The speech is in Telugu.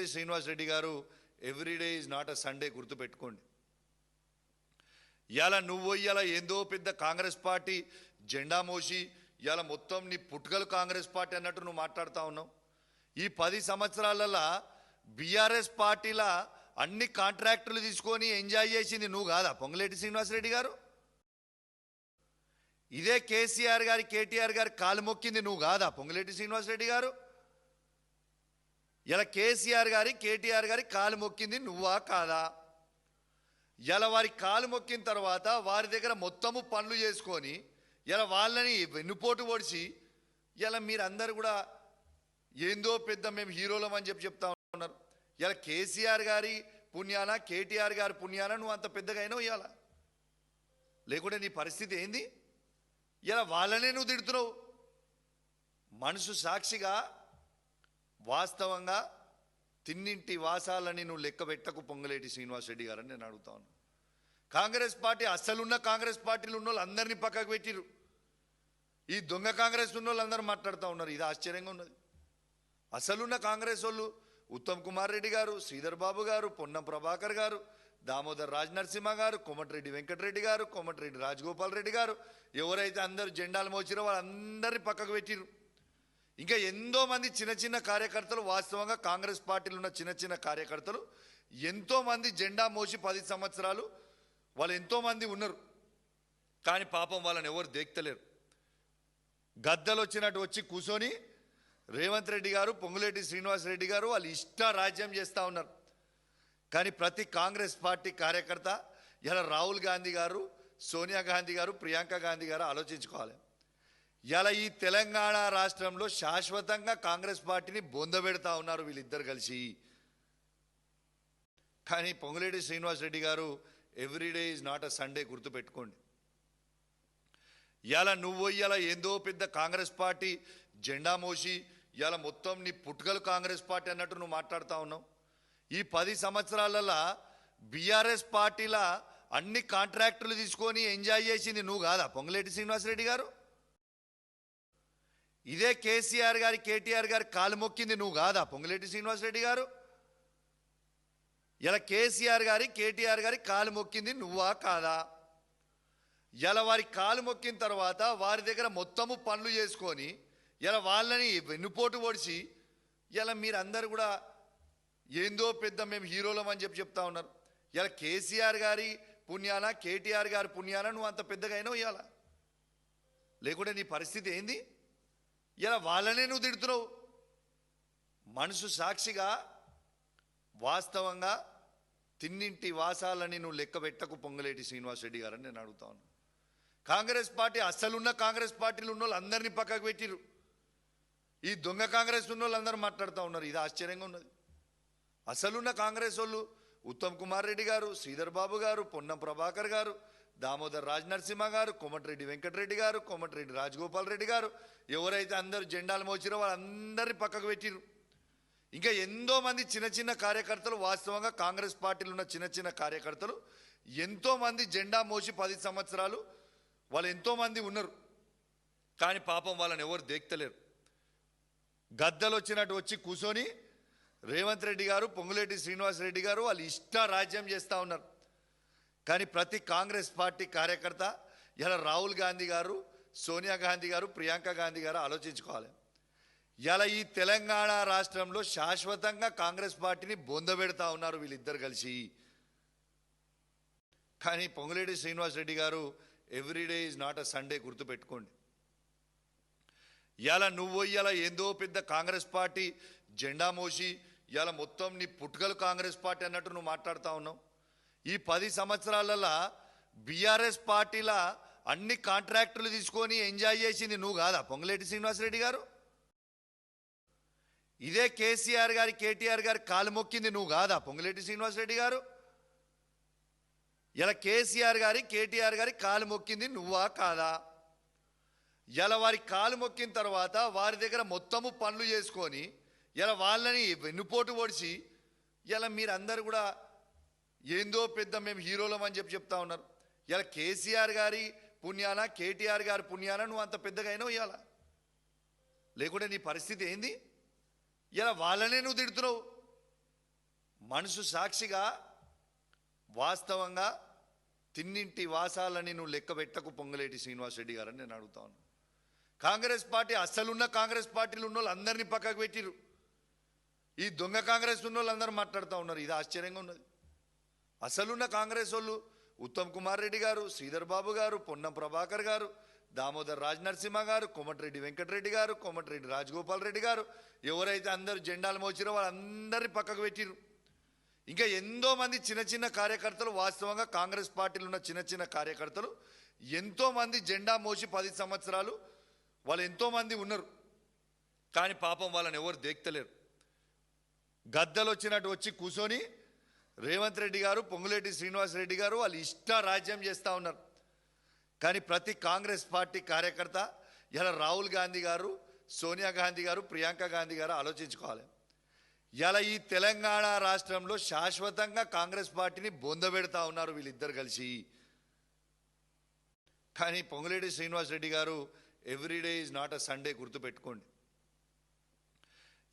పొంగులేటి శ్రీనివాసరెడ్డి గారు everyday is not a Sunday గుర్తుపెట్టుకోండి. ఇలా నువ్వు ఇలా ఏందో పెద్ద కాంగ్రెస్ పార్టీ జెండా మోసి ఇలా మొత్తం నీ పుట్టుకలు కాంగ్రెస్ పార్టీ అన్నట్టు నువ్వు మాట్లాడుతూ ఉన్నావు. ఈ 10 సంవత్సరాలలో బీఆర్ఎస్ పార్టీల అన్ని కాంట్రాక్టులు తీసుకొని ఎంజాయ్ చేసింది నువ్వు కాదా పొంగులేటి శ్రీనివాసరెడ్డి గారు? ఇదే కేసీఆర్ గారి కేటీఆర్ గారి కాలు మొక్కింది నువ్వు కాదా పొంగులేటి శ్రీనివాసరెడ్డి గారు? ఇలా కేసీఆర్ గారి కేటీఆర్ గారి కాలు మొక్కింది నువ్వా కాదా? ఇలా వారి కాలు మొక్కిన తర్వాత వారి దగ్గర మొత్తము పనులు చేసుకొని ఇలా వాళ్ళని వెన్నుపోటు పొడిచి ఇలా మీరందరూ కూడా ఏందో పెద్ద మేము హీరోలం అని చెప్తా ఉన్నారు. ఇలా కేసీఆర్ గారి పుణ్యాన కేటీఆర్ గారి పుణ్యాన నువ్వు అంత పెద్దగా అయినావు. ఇవాళ లేకుంటే నీ పరిస్థితి ఏంది? ఇలా వాళ్ళనే నువ్వు తిడుతున్నావు. మనసు సాక్షిగా వాస్తవంగా తిన్నింటి వాసాలని నువ్వు లెక్క పెట్టకు పొంగులేటి శ్రీనివాసరెడ్డి గారని నేను అడుగుతా ఉన్నా. కాంగ్రెస్ పార్టీ అస్సలున్న కాంగ్రెస్ పార్టీలు ఉన్న వాళ్ళు అందరినీ పక్కకు పెట్టిరు. ఈ దొంగ కాంగ్రెస్ ఉన్న వాళ్ళు అందరూ మాట్లాడుతూ ఉన్నారు. ఇది ఆశ్చర్యంగా ఉన్నది. అసలున్న కాంగ్రెస్ వాళ్ళు ఉత్తమ్ కుమార్ రెడ్డి గారు, శ్రీధర్ బాబు గారు, పొన్నం ప్రభాకర్ గారు, దామోదర్ రాజ్ నరసింహ గారు, కోమటిరెడ్డి వెంకటరెడ్డి గారు, కోమటిరెడ్డి రాజగోపాల్ రెడ్డి గారు, ఎవరైతే అందరూ జెండాలు మోచిరో వాళ్ళందరినీ పక్కకు పెట్టిరు. ఇంకా ఎంతో మంది చిన్న చిన్న కార్యకర్తలు, వాస్తవంగా కాంగ్రెస్ పార్టీలో ఉన్న చిన్న చిన్న కార్యకర్తలు ఎంతోమంది జెండా మోసి 10 సంవత్సరాలు వాళ్ళు ఎంతోమంది ఉన్నారు. కానీ పాపం వాళ్ళని ఎవరు దేక్తలేరు. గద్దలు వచ్చినట్టు వచ్చి కూర్చొని రేవంత్ రెడ్డి గారు, పొంగులేటి శ్రీనివాసరెడ్డి గారు వాళ్ళు ఇష్ట రాజ్యం చేస్తూ ఉన్నారు. కానీ ప్రతి కాంగ్రెస్ పార్టీ కార్యకర్త ఇలా రాహుల్ గాంధీ గారు, సోనియా గాంధీ గారు, ప్రియాంక గాంధీ గారు ఆలోచించుకోవాలి. ఇలా ఈ తెలంగాణ రాష్ట్రంలో శాశ్వతంగా కాంగ్రెస్ పార్టీని బొందబెడతా ఉన్నారు వీళ్ళిద్దరు కలిసి. కానీ పొంగులేటి శ్రీనివాసరెడ్డి గారు everyday is not a Sunday గుర్తుపెట్టుకోండి. ఇలా నువ్వు ఇలా ఏందో పెద్ద కాంగ్రెస్ పార్టీ జెండా మోసి ఇలా మొత్తం నీ పుట్టుకలు కాంగ్రెస్ పార్టీ అన్నట్టు నువ్వు మాట్లాడుతూ ఉన్నావు. ఈ 10 సంవత్సరాలలో బీఆర్ఎస్ పార్టీల అన్ని కాంట్రాక్టులు తీసుకొని ఎంజాయ్ చేసింది నువ్వు కాదా పొంగులేటి శ్రీనివాసరెడ్డి గారు? ఇదే కేసీఆర్ గారి కేటీఆర్ గారి కాలు మొక్కింది నువ్వు కాదా పొంగులేటి శ్రీనివాసరెడ్డి గారు? ఇలా కేసీఆర్ గారి కేటీఆర్ గారి కాలు మొక్కింది నువ్వా కాదా? ఇలా వారి కాలు మొక్కిన తర్వాత వారి దగ్గర మొత్తము పనులు చేసుకొని ఇలా వాళ్ళని వెన్నుపోటు పొడిచి ఇలా మీరందరూ కూడా ఏందో పెద్ద మేము హీరోలం అని చెప్తా ఉన్నారు. ఇలా కేసీఆర్ గారి పుణ్యాన కేటీఆర్ గారి పుణ్యాన నువ్వు అంత పెద్దగా అయినావు. ఇవాళ లేకుంటే నీ పరిస్థితి ఏంది? ఇలా వాళ్ళనే నువ్వు తిడుతున్నావు. మనసు సాక్షిగా వాస్తవంగా తిన్నింటి వాసాలని నువ్వు లెక్క పెట్టకు పొంగులేటి శ్రీనివాసరెడ్డి గారని నేను అడుగుతా ఉన్నా. కాంగ్రెస్ పార్టీ అస్సలున్న కాంగ్రెస్ పార్టీలు ఉన్న వాళ్ళు అందరినీ పక్కకు పెట్టిరు. ఈ దొంగ కాంగ్రెస్ ఉన్న వాళ్ళు అందరూ మాట్లాడుతూ ఉన్నారు. ఇది ఆశ్చర్యంగా ఉన్నది. అసలున్న కాంగ్రెస్ వాళ్ళు ఉత్తమ్ కుమార్ రెడ్డి గారు, శ్రీధర్ బాబు గారు, పొన్నం ప్రభాకర్ గారు, దామోదర్ రాజ్ నరసింహ గారు, కోమటిరెడ్డి వెంకటరెడ్డి గారు, కోమటిరెడ్డి రాజగోపాల్ రెడ్డి గారు, ఎవరైతే అందరూ జెండాలు మోచిరో వాళ్ళందరినీ పక్కకు పెట్టిరు. ఇంకా ఎంతో మంది చిన్న చిన్న కార్యకర్తలు, వాస్తవంగా కాంగ్రెస్ పార్టీలో ఉన్న చిన్న చిన్న కార్యకర్తలు ఎంతోమంది జెండా మోసి 10 సంవత్సరాలు వాళ్ళు ఎంతోమంది ఉన్నారు. కానీ పాపం వాళ్ళని ఎవరు దేక్తలేరు. గద్దలు వచ్చినట్టు వచ్చి కూర్చొని రేవంత్ రెడ్డి గారు, పొంగులేటి శ్రీనివాసరెడ్డి గారు వాళ్ళు ఇష్ట రాజ్యం చేస్తూ ఉన్నారు. కానీ ప్రతి కాంగ్రెస్ పార్టీ కార్యకర్త ఇలా రాహుల్ గాంధీ గారు, సోనియా గాంధీ గారు, ప్రియాంక గాంధీ గారు ఆలోచించుకోవాలి. ఇలా ఈ తెలంగాణ రాష్ట్రంలో శాశ్వతంగా కాంగ్రెస్ పార్టీని బొందబెడతా ఉన్నారు వీళ్ళిద్దరు కలిసి. కానీ పొంగులేటి శ్రీనివాసరెడ్డి గారు everyday is not a Sunday గుర్తుపెట్టుకోండి. ఇలా నువ్వు ఇలా ఏందో పెద్ద కాంగ్రెస్ పార్టీ జెండా మోసి ఇలా మొత్తం నీ పుట్టుకలు కాంగ్రెస్ పార్టీ అన్నట్టు నువ్వు మాట్లాడుతూ ఉన్నావు. ఈ 10 సంవత్సరాలలో బీఆర్ఎస్ పార్టీల అన్ని కాంట్రాక్టులు తీసుకొని ఎంజాయ్ చేసింది నువ్వు కాదా పొంగులేటి శ్రీనివాసరెడ్డి గారు? ఇదే కేసీఆర్ గారి కేటీఆర్ గారి కాలు మొక్కింది నువ్వు కాదా పొంగులేటి శ్రీనివాసరెడ్డి గారు? ఇలా కేసీఆర్ గారి కేటీఆర్ గారి కాలు మొక్కింది నువ్వా కాదా? ఇలా వారి కాలు మొక్కిన తర్వాత వారి దగ్గర మొత్తము పనులు చేసుకొని ఇలా వాళ్ళని వెన్నుపోటు పొడిచి ఇలా మీరందరూ కూడా ఏందో పెద్ద మేము హీరోలం అని చెప్తా ఉన్నారు. ఇలా కేసీఆర్ గారి పుణ్యాన కేటీఆర్ గారి పుణ్యాన నువ్వు అంత పెద్దగా అయినావు. ఇవాళ లేకుంటే నీ పరిస్థితి ఏంది? ఇలా వాళ్ళనే నువ్వు తిడుతున్నావు. మనసు సాక్షిగా వాస్తవంగా తిన్నింటి వాసాలని నువ్వు లెక్క పెట్టకు పొంగులేటి శ్రీనివాసరెడ్డి గారని నేను అడుగుతా ఉన్నాను. కాంగ్రెస్ పార్టీ అస్సలున్న కాంగ్రెస్ పార్టీలు ఉన్న వాళ్ళు అందరినీ పక్కకు పెట్టిరు. ఈ దొంగ కాంగ్రెస్ ఉన్న వాళ్ళు అందరూ మాట్లాడుతూ ఉన్నారు. ఇది ఆశ్చర్యంగా ఉన్నది. అసలున్న కాంగ్రెస్ వాళ్ళు ఉత్తమ్ కుమార్ రెడ్డి గారు, శ్రీధర్ బాబు గారు, పొన్నం ప్రభాకర్ గారు, దామోదర్ రాజ్ నరసింహ గారు, కోమటిరెడ్డి వెంకటరెడ్డి గారు, కోమటిరెడ్డి రాజగోపాల్ రెడ్డి గారు, ఎవరైతే అందరూ జెండాలు మోచిరో వాళ్ళందరినీ పక్కకు పెట్టిరు. ఇంకా ఎంతో మంది చిన్న చిన్న కార్యకర్తలు, వాస్తవంగా కాంగ్రెస్ పార్టీలో ఉన్న చిన్న చిన్న కార్యకర్తలు ఎంతోమంది జెండా మోసి 10 సంవత్సరాలు వాళ్ళు ఎంతోమంది ఉన్నారు. కానీ పాపం వాళ్ళని ఎవరు దేక్తలేరు. గద్దలు వచ్చినట్టు వచ్చి కూర్చొని రేవంత్ రెడ్డి గారు, పొంగులేటి శ్రీనివాసరెడ్డి గారు వాళ్ళు ఇష్ట రాజ్యం చేస్తూ ఉన్నారు. కానీ ప్రతి కాంగ్రెస్ పార్టీ కార్యకర్త ఇలా రాహుల్ గాంధీ గారు, సోనియా గాంధీ గారు, ప్రియాంక గాంధీ గారు ఆలోచించుకోవాలి. ఇలా ఈ తెలంగాణ రాష్ట్రంలో శాశ్వతంగా కాంగ్రెస్ పార్టీని బొందబెడతా ఉన్నారు వీళ్ళిద్దరు కలిసి. కానీ పొంగులేటి శ్రీనివాసరెడ్డి గారు everyday is not a Sunday గుర్తుపెట్టుకోండి.